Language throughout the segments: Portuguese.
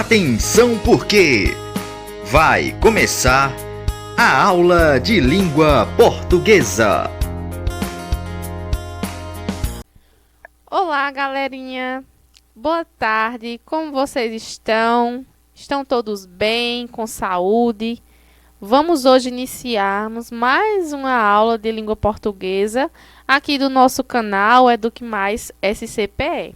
Atenção porque vai começar a aula de língua portuguesa. Olá, galerinha. Boa tarde. Como vocês estão? Estão todos bem, com saúde? Vamos hoje iniciarmos mais uma aula de língua portuguesa aqui do nosso canal Eduque Mais SCPE.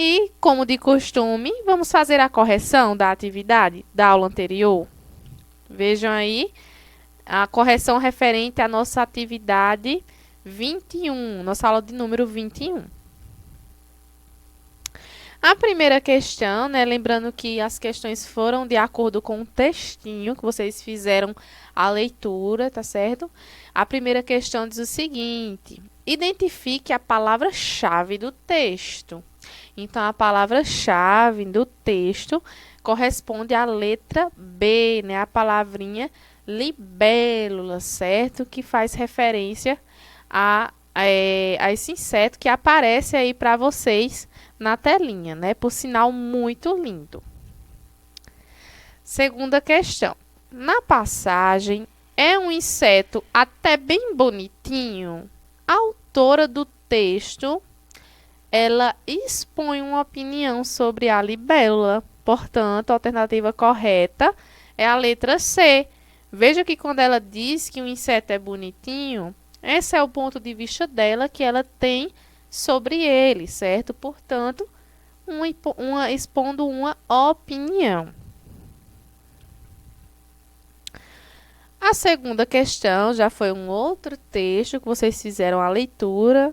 E, como de costume, vamos fazer a correção da atividade da aula anterior. Vejam aí a correção referente à nossa atividade 21, nossa aula de número 21. A primeira questão, lembrando que as questões foram de acordo com o textinho que vocês fizeram a leitura, tá certo? A primeira questão diz o seguinte: identifique a palavra-chave do texto. Então, a palavra-chave do texto corresponde à letra B, a palavrinha libélula, certo? Que faz referência a esse inseto que aparece aí para vocês na telinha, Por sinal, muito lindo. Segunda questão. Na passagem, é um inseto até bem bonitinho? A autora do texto, ela expõe uma opinião sobre a libélula. Portanto, a alternativa correta é a letra C. Veja que quando ela diz que um inseto é bonitinho, esse é o ponto de vista dela que ela tem sobre ele, certo? Portanto, expondo uma opinião. A segunda questão já foi um outro texto que vocês fizeram a leitura,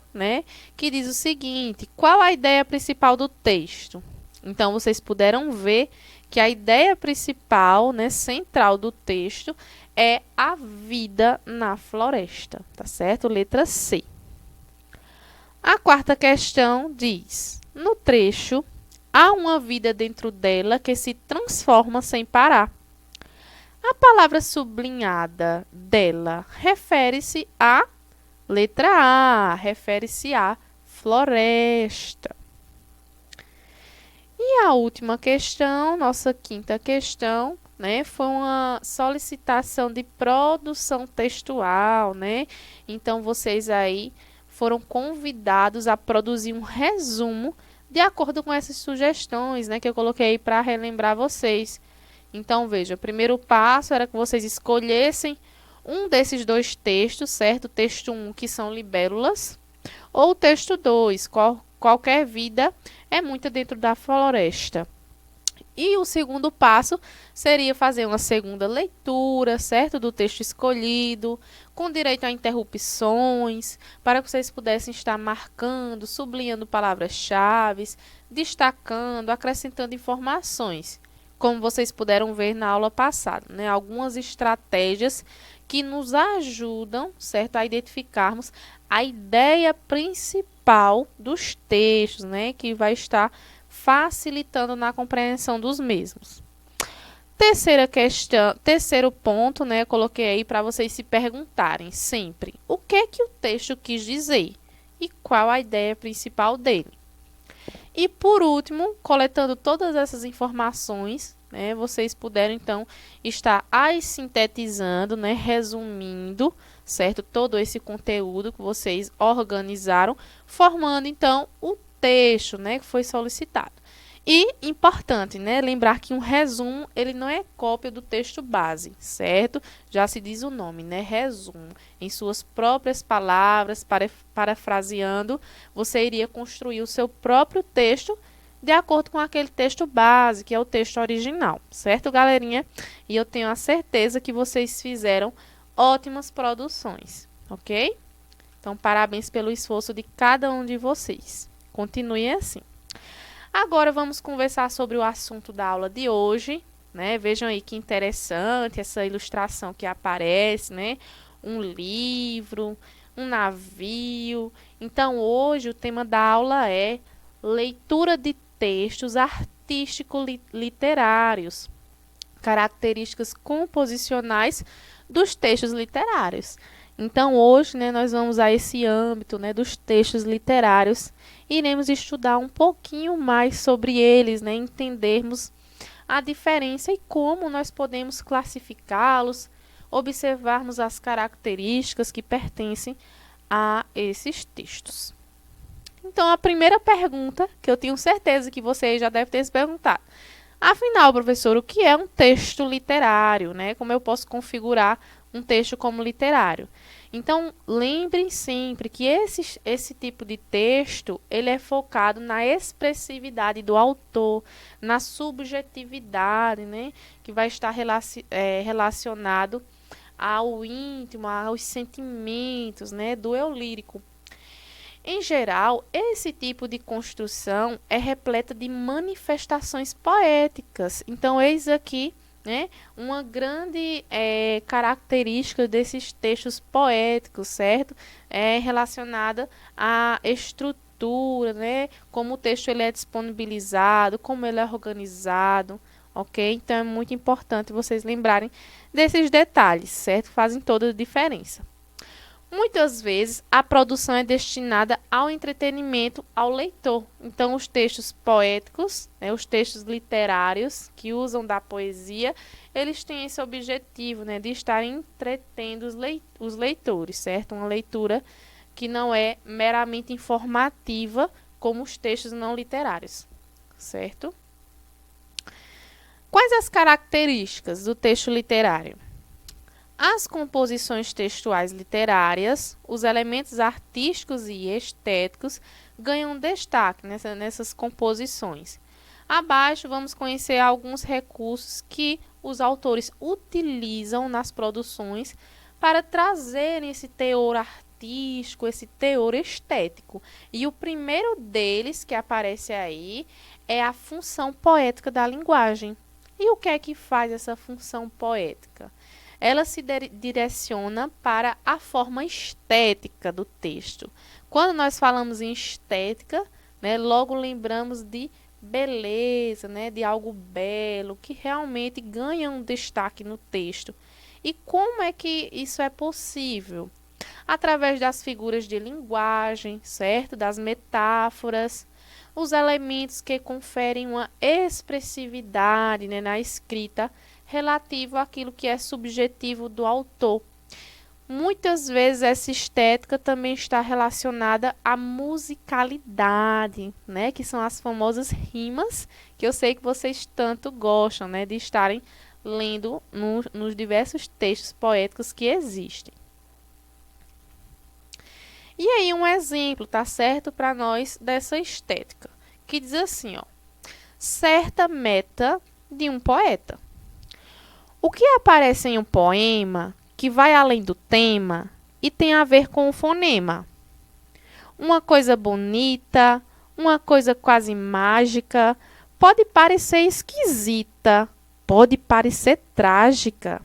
que diz o seguinte: qual a ideia principal do texto? Então, vocês puderam ver que a ideia principal, central do texto é a vida na floresta, tá certo? Letra C. A quarta questão diz: no trecho, há uma vida dentro dela que se transforma sem parar. A palavra sublinhada dela refere-se à letra A, refere-se à floresta. E a última questão, nossa quinta questão, foi uma solicitação de produção textual, Então, vocês aí foram convidados a produzir um resumo de acordo com essas sugestões, que eu coloquei para relembrar vocês. Então, veja, o primeiro passo era que vocês escolhessem um desses dois textos, certo? O texto 1, que são libélulas, ou o texto 2, qualquer vida é muita dentro da floresta. E o segundo passo seria fazer uma segunda leitura, certo? Do texto escolhido, com direito a interrupções, para que vocês pudessem estar marcando, sublinhando palavras-chave, destacando, acrescentando informações. Como vocês puderam ver na aula passada, algumas estratégias que nos ajudam, certo, a identificarmos a ideia principal dos textos, que vai estar facilitando na compreensão dos mesmos. Terceira questão, terceiro ponto, eu coloquei aí para vocês se perguntarem sempre: o que é que o texto quis dizer e qual a ideia principal dele? E por último, coletando todas essas informações, vocês puderam então estar as sintetizando, resumindo, certo, todo esse conteúdo que vocês organizaram, formando então o texto, que foi solicitado. E importante, lembrar que um resumo, ele não é cópia do texto base, certo? Já se diz o nome, resumo. Em suas próprias palavras, parafraseando, você iria construir o seu próprio texto de acordo com aquele texto base, que é o texto original, certo, galerinha? E eu tenho a certeza que vocês fizeram ótimas produções, ok? Então, parabéns pelo esforço de cada um de vocês. Continuem assim. Agora vamos conversar sobre o assunto da aula de hoje, Vejam aí que interessante essa ilustração que aparece, Um livro, um navio. Então, hoje o tema da aula é leitura de textos artístico-literários, características composicionais dos textos literários. Então, hoje, nós vamos a esse âmbito, dos textos literários. Iremos estudar um pouquinho mais sobre eles, entendermos a diferença e como nós podemos classificá-los, observarmos as características que pertencem a esses textos. Então, a primeira pergunta, que eu tenho certeza que você já deve ter se perguntado, afinal, professor, o que é um texto literário, né? Como eu posso configurar um texto como literário? Então, lembrem sempre que esse tipo de texto, ele é focado na expressividade do autor, na subjetividade, né? Que vai estar relacionado ao íntimo, aos sentimentos, né? Do eu lírico. Em geral, esse tipo de construção é repleta de manifestações poéticas. Então, eis aqui, né, uma grande característica desses textos poéticos, certo? É relacionada à estrutura, né? Como o texto ele é disponibilizado, como ele é organizado, ok? Então, é muito importante vocês lembrarem desses detalhes, certo? Fazem toda a diferença. Muitas vezes, a produção é destinada ao entretenimento ao leitor. Então, os textos poéticos, né, os textos literários que usam da poesia, eles têm esse objetivo, né, de estar entretendo os leitores, certo? Uma leitura que não é meramente informativa, como os textos não literários, certo? Quais as características do texto literário? As composições textuais literárias, os elementos artísticos e estéticos ganham destaque nessas composições. Abaixo vamos conhecer alguns recursos que os autores utilizam nas produções para trazerem esse teor artístico, esse teor estético. E o primeiro deles que aparece aí é a função poética da linguagem. E o que é que faz essa função poética? Ela se direciona para a forma estética do texto. Quando nós falamos em estética, né, logo lembramos de beleza, né, de algo belo, que realmente ganha um destaque no texto. E como é que isso é possível? Através das figuras de linguagem, certo? Das metáforas, os elementos que conferem uma expressividade, né, na escrita, relativo àquilo que é subjetivo do autor. Muitas vezes essa estética também está relacionada à musicalidade, né? Que são as famosas rimas, que eu sei que vocês tanto gostam, né? De estarem lendo nos diversos textos poéticos que existem. E aí um exemplo, tá certo, para nós dessa estética, que diz assim, ó: certa meta de um poeta. O que aparece em um poema que vai além do tema e tem a ver com o fonema? Uma coisa bonita, uma coisa quase mágica, pode parecer esquisita, pode parecer trágica.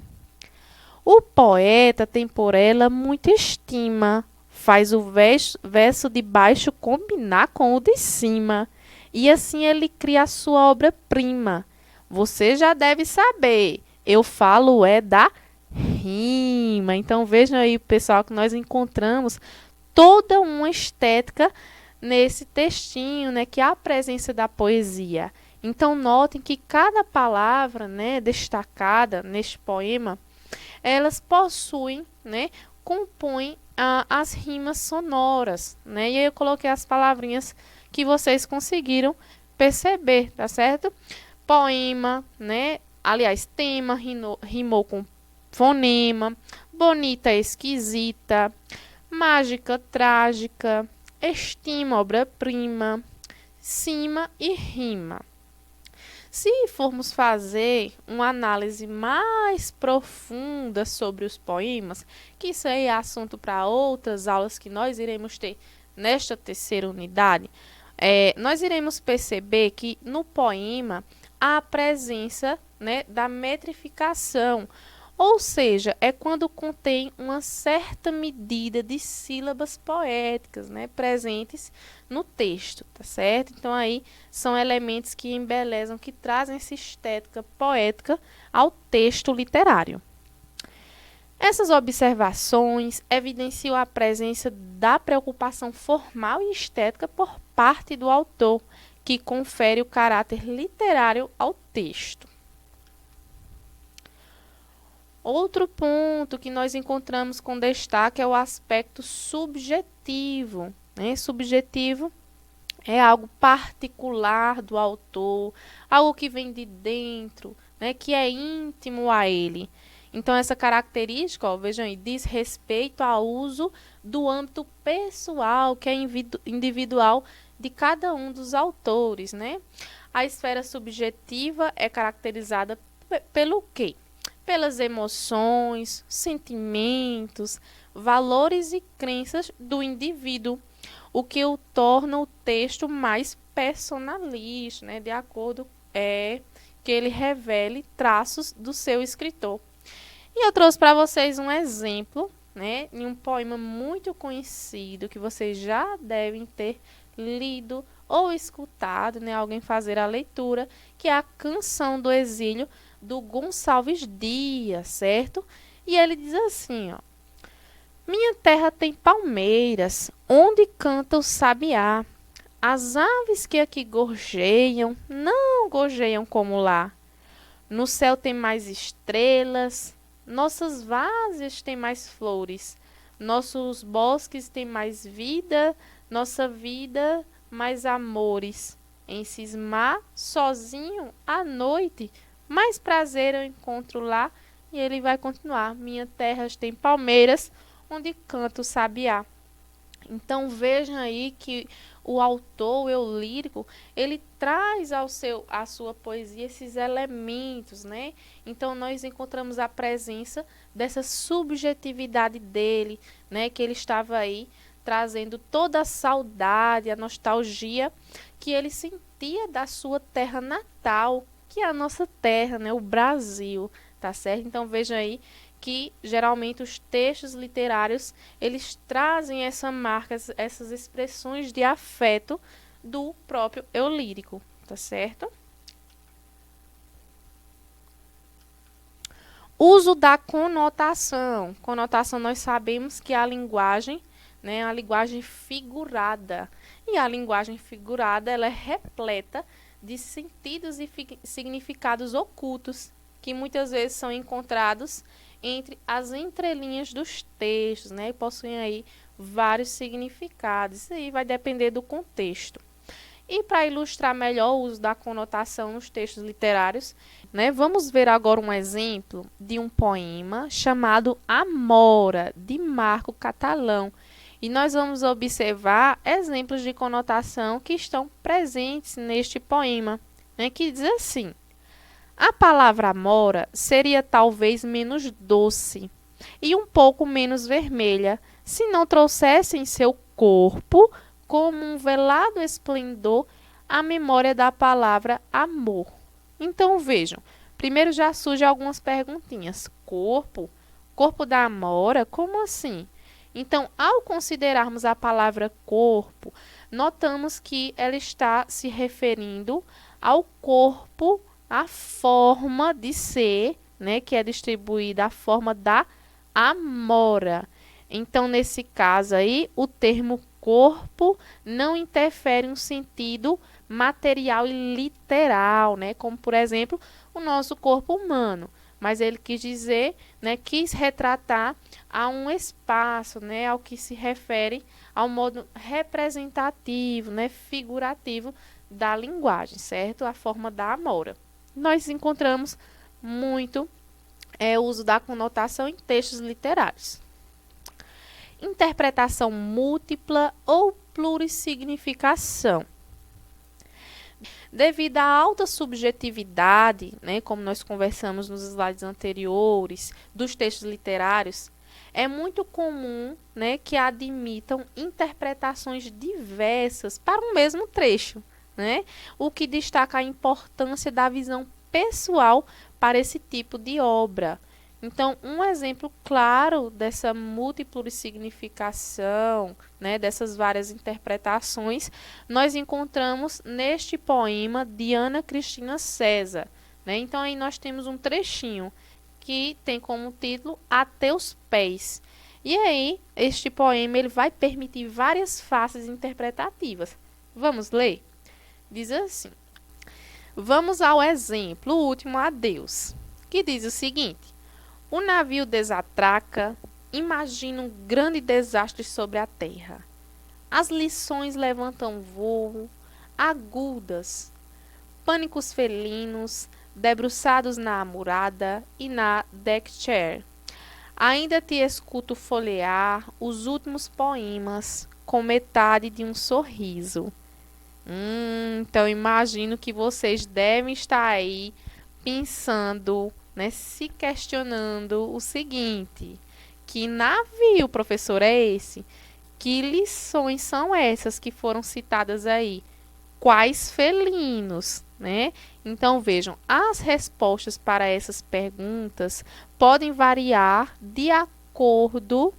O poeta tem por ela muita estima, faz o verso de baixo combinar com o de cima, e assim ele cria a sua obra-prima. Você já deve saber. Eu falo da rima. Então, vejam aí, pessoal, que nós encontramos toda uma estética nesse textinho, né, que é a presença da poesia. Então, notem que cada palavra, né, destacada neste poema, elas possuem, né, compõem as rimas sonoras, né? E aí eu coloquei as palavrinhas que vocês conseguiram perceber, tá certo? Poema, né? Aliás, tema rimou com fonema, bonita, esquisita, mágica, trágica, estima, obra-prima, cima e rima. Se formos fazer uma análise mais profunda sobre os poemas, que isso aí é assunto para outras aulas que nós iremos ter nesta terceira unidade, nós iremos perceber que no poema há a presença, né, da metrificação, ou seja, é quando contém uma certa medida de sílabas poéticas, né, presentes no texto, tá certo? Então aí são elementos que embelezam, que trazem essa estética poética ao texto literário. Essas observações evidenciam a presença da preocupação formal e estética por parte do autor, que confere o caráter literário ao texto. Outro ponto que nós encontramos com destaque é o aspecto subjetivo, né? Subjetivo é algo particular do autor, algo que vem de dentro, né? Que é íntimo a ele. Então, essa característica, ó, vejam aí, diz respeito ao uso do âmbito pessoal, que é individual de cada um dos autores, né? A esfera subjetiva é caracterizada pelo quê? Pelas emoções, sentimentos, valores e crenças do indivíduo, o que o torna o texto mais personalista, né? De acordo que ele revele traços do seu escritor. E eu trouxe para vocês um exemplo, né, de um poema muito conhecido que vocês já devem ter lido ou escutado, né, alguém fazer a leitura, que é a Canção do Exílio do Gonçalves Dias, certo? E ele diz assim, ó: Minha terra tem palmeiras, onde canta o sabiá. As aves que aqui gorjeiam, não gorjeiam como lá. No céu tem mais estrelas, nossas várzeas têm mais flores, nossos bosques têm mais vida, nossa vida mais amores. Em cismar sozinho à noite, mais prazer eu encontro lá. E ele vai continuar: Minha terra tem palmeiras, onde canta o sabiá. Então vejam aí que o autor, o eu lírico, ele traz à sua poesia esses elementos, né? Então nós encontramos a presença dessa subjetividade dele, né? Que ele estava aí trazendo toda a saudade, a nostalgia que ele sentia da sua terra natal, que é a nossa terra, né? O Brasil, tá certo? Então vejam aí que geralmente os textos literários eles trazem essa marca, essas expressões de afeto do próprio eu lírico, tá certo? Uso da conotação. Conotação nós sabemos que é a linguagem, né, a linguagem figurada. E a linguagem figurada ela é repleta de sentidos e significados ocultos que muitas vezes são encontrados entre as entrelinhas dos textos, né? E possuem aí vários significados. Isso aí vai depender do contexto. E para ilustrar melhor o uso da conotação nos textos literários, né, vamos ver agora um exemplo de um poema chamado Amora, de Marco Catalão. E nós vamos observar exemplos de conotação que estão presentes neste poema, né, que diz assim: a palavra amora seria talvez menos doce e um pouco menos vermelha, se não trouxesse em seu corpo, como um velado esplendor, a memória da palavra amor. Então vejam, primeiro já surgem algumas perguntinhas. Corpo da amora, como assim? Então, ao considerarmos a palavra corpo, notamos que ela está se referindo ao corpo, a forma de ser, né, que é distribuída a forma da amora. Então, nesse caso aí, o termo corpo não interfere no sentido material e literal, né, como por exemplo, o nosso corpo humano. Mas ele quis dizer, né, quis retratar a um espaço, né, ao que se refere ao modo representativo, né, figurativo da linguagem, certo? A forma da amora. Nós encontramos muito o uso da conotação em textos literários. Interpretação múltipla ou plurissignificação. Devido à alta subjetividade, né, como nós conversamos nos slides anteriores, dos textos literários, é muito comum, né, que admitam interpretações diversas para um mesmo trecho, né, o que destaca a importância da visão pessoal para esse tipo de obra. Então, um exemplo claro dessa multiplurisignificação, né, dessas várias interpretações, nós encontramos neste poema de Ana Cristina César, né? Então, aí nós temos um trechinho que tem como título A Teus Pés. E aí, este poema ele vai permitir várias faces interpretativas. Vamos ler? Diz assim: vamos ao exemplo, o último adeus, que diz o seguinte: O navio desatraca, imagina um grande desastre sobre a terra. As lições levantam voo, agudas, pânicos felinos, debruçados na amurada e na deck chair. Ainda te escuto folhear os últimos poemas com metade de um sorriso. Então imagino que vocês devem estar aí pensando, né, se questionando o seguinte: que navio, professor, é esse? Que lições são essas que foram citadas aí? Quais felinos, né? Então vejam, as respostas para essas perguntas podem variar de acordo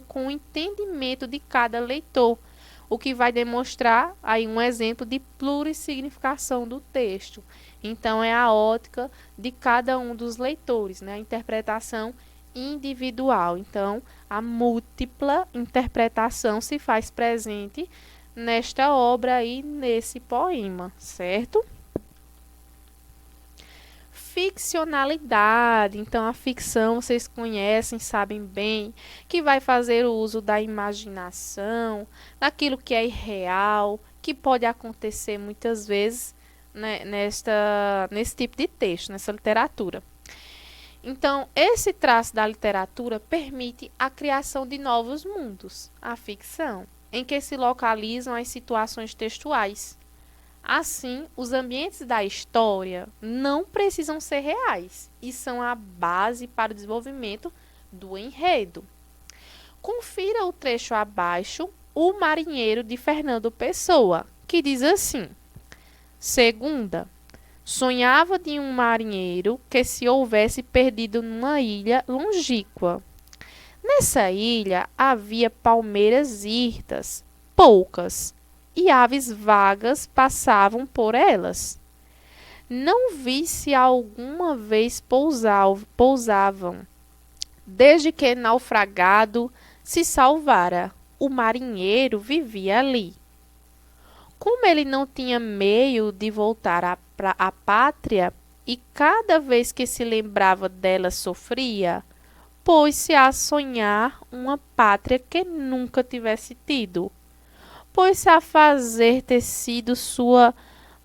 com o entendimento de cada leitor, o que vai demonstrar aí um exemplo de plurissignificação do texto. Então é a ótica de cada um dos leitores, né? A interpretação individual. Então, a múltipla interpretação se faz presente nesta obra aí, nesse poema, certo? Ficcionalidade. Então, a ficção, vocês conhecem, sabem bem, que vai fazer o uso da imaginação, daquilo que é irreal, que pode acontecer muitas vezes, né, nesse tipo de texto, nessa literatura. Então, esse traço da literatura permite a criação de novos mundos, a ficção, em que se localizam as situações textuais. Assim, os ambientes da história não precisam ser reais e são a base para o desenvolvimento do enredo. Confira o trecho abaixo, O Marinheiro, de Fernando Pessoa, que diz assim: segunda, sonhava de um marinheiro que se houvesse perdido numa ilha longínqua. Nessa ilha havia palmeiras hirtas, poucas, e aves vagas passavam por elas. Não vi se alguma vez pousavam, desde que naufragado se salvara. O marinheiro vivia ali. Como ele não tinha meio de voltar à pátria, e cada vez que se lembrava dela sofria, pôs-se a sonhar uma pátria que nunca tivesse tido. Pôs-se a fazer ter sido sua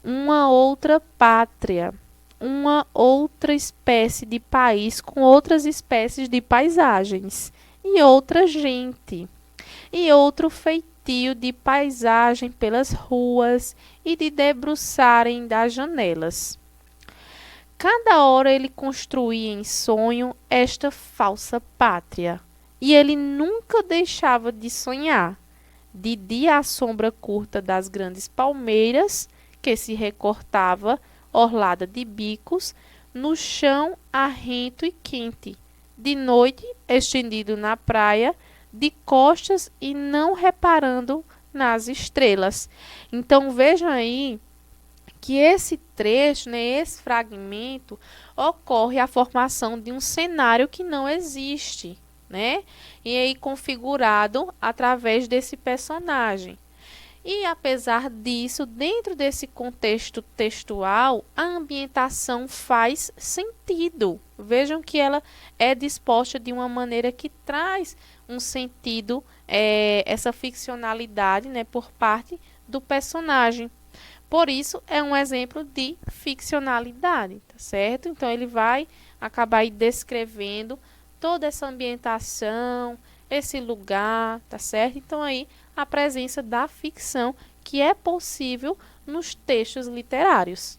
uma outra pátria, uma outra espécie de país com outras espécies de paisagens, e outra gente, e outro feitio de paisagem pelas ruas e de debruçarem das janelas. Cada hora ele construía em sonho esta falsa pátria, e ele nunca deixava de sonhar. De dia a sombra curta das grandes palmeiras, que se recortava, orlada de bicos, no chão arrento e quente. De noite, estendido na praia, de costas e não reparando nas estrelas. Então vejam aí que esse trecho, né, esse fragmento, ocorre a formação de um cenário que não existe, né? E aí configurado através desse personagem. E apesar disso, dentro desse contexto textual, a ambientação faz sentido. Vejam que ela é disposta de uma maneira que traz um sentido, essa ficcionalidade, né, por parte do personagem. Por isso, é um exemplo de ficcionalidade, tá certo? Então, ele vai acabar aí descrevendo toda essa ambientação, esse lugar, tá certo? Então, aí, a presença da ficção que é possível nos textos literários.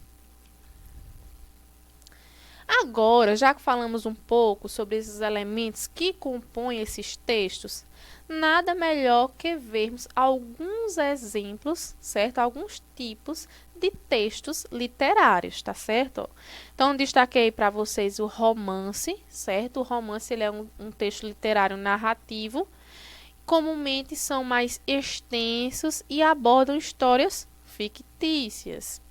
Agora, já que falamos um pouco sobre esses elementos que compõem esses textos, nada melhor que vermos alguns exemplos, certo? Alguns tipos de textos literários, tá certo? Então, destaquei para vocês o romance, certo? O romance ele é um texto literário narrativo. Comumente são mais extensos e abordam histórias fictícias.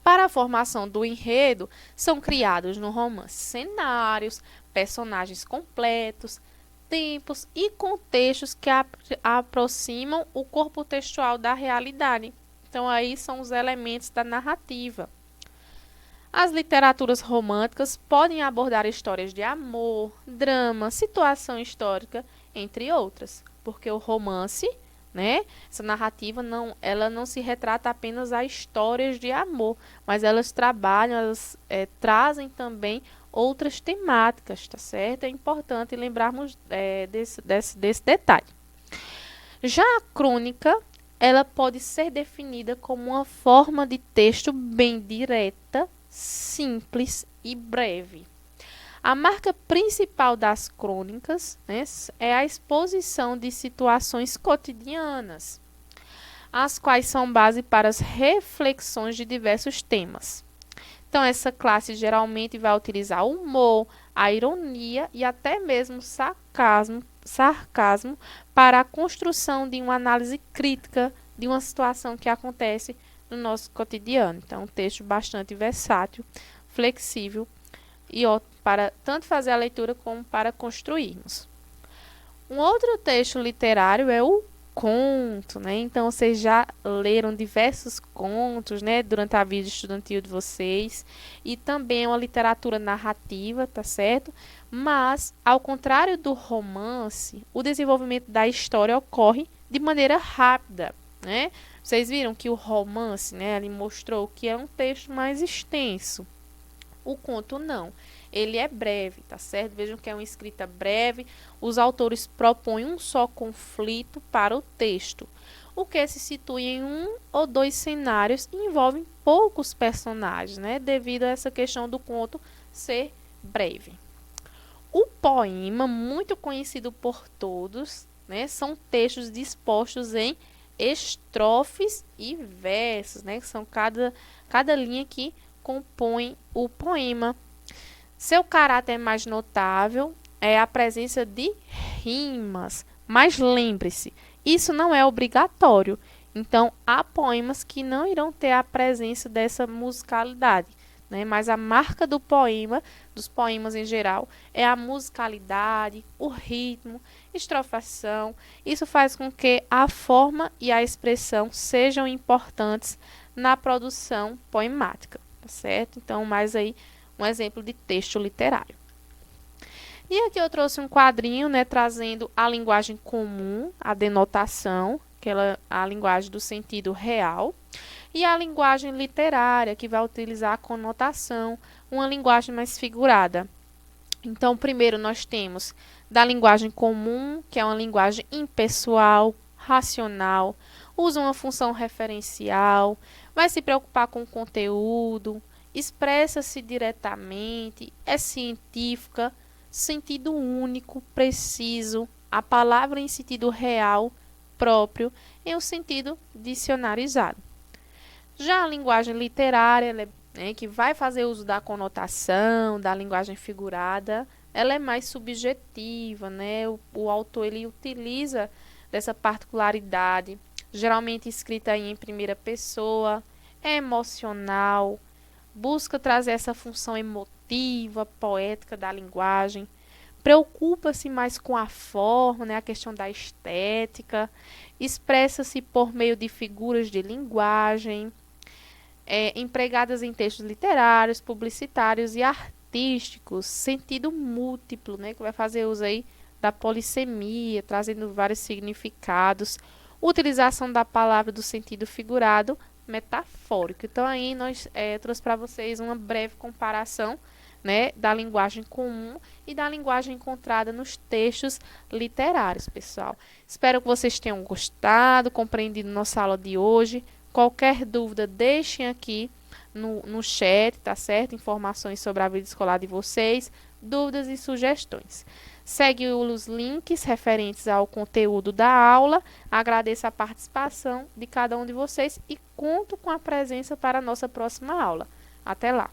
Para a formação do enredo, são criados no romance cenários, personagens completos, tempos e contextos que aproximam o corpo textual da realidade. Então, aí são os elementos da narrativa. As literaturas românticas podem abordar histórias de amor, drama, situação histórica, entre outras, porque o romance, né, essa narrativa ela não se retrata apenas a histórias de amor, mas elas trabalham, elas trazem também outras temáticas, tá certo? É importante lembrarmos desse detalhe. Já a crônica, ela pode ser definida como uma forma de texto bem direta, simples e breve. A marca principal das crônicas, né, é a exposição de situações cotidianas, as quais são base para as reflexões de diversos temas. Então, essa classe geralmente vai utilizar o humor, a ironia e até mesmo sarcasmo para a construção de uma análise crítica de uma situação que acontece no nosso cotidiano. Então, um texto bastante versátil, flexível e para tanto fazer a leitura como para construirmos. Um outro texto literário é o conto, né? Então, vocês já leram diversos contos, né, durante a vida estudantil de vocês, e também é uma literatura narrativa, tá certo? Mas, ao contrário do romance, o desenvolvimento da história ocorre de maneira rápida, né? Vocês viram que o romance, né, ele mostrou que é um texto mais extenso. O conto não. Ele é breve, tá certo? Vejam que é uma escrita breve. Os autores propõem um só conflito para o texto, o que se situa em um ou dois cenários e envolvem poucos personagens, né? Devido a essa questão do conto ser breve. O poema, muito conhecido por todos, né? São textos dispostos em estrofes e versos, né? Que são cada linha que compõe o poema. Seu caráter mais notável é a presença de rimas, mas lembre-se, isso não é obrigatório. Então, há poemas que não irão ter a presença dessa musicalidade, né? Mas a marca do poema, dos poemas em geral, é a musicalidade, o ritmo, estrofação. Isso faz com que a forma e a expressão sejam importantes na produção poemática, tá certo? Então, mais aí um exemplo de texto literário. E aqui eu trouxe um quadrinho, né, trazendo a linguagem comum, a denotação, a linguagem do sentido real, e a linguagem literária, que vai utilizar a conotação, uma linguagem mais figurada. Então, primeiro nós temos da linguagem comum, que é uma linguagem impessoal, racional, usa uma função referencial, vai se preocupar com o conteúdo, expressa-se diretamente, é científica, sentido único, preciso, a palavra em sentido real, próprio, em um sentido dicionarizado. Já a linguagem literária, que vai fazer uso da conotação, da linguagem figurada, ela é mais subjetiva, né? O autor ele utiliza dessa particularidade, geralmente escrita em primeira pessoa, é emocional, busca trazer essa função emotiva, poética da linguagem, preocupa-se mais com a forma, né, a questão da estética, expressa-se por meio de figuras de linguagem, empregadas em textos literários, publicitários e artísticos, sentido múltiplo, né, que vai fazer uso aí da polissemia, trazendo vários significados, utilização da palavra do sentido figurado, metafórico. Então, aí nós trouxe para vocês uma breve comparação, né, da linguagem comum e da linguagem encontrada nos textos literários, pessoal. Espero que vocês tenham gostado, compreendido nossa aula de hoje. Qualquer dúvida, deixem aqui no chat, tá certo? Informações sobre a vida escolar de vocês, dúvidas e sugestões. Segue os links referentes ao conteúdo da aula. Agradeço a participação de cada um de vocês e conto com a presença para a nossa próxima aula. Até lá!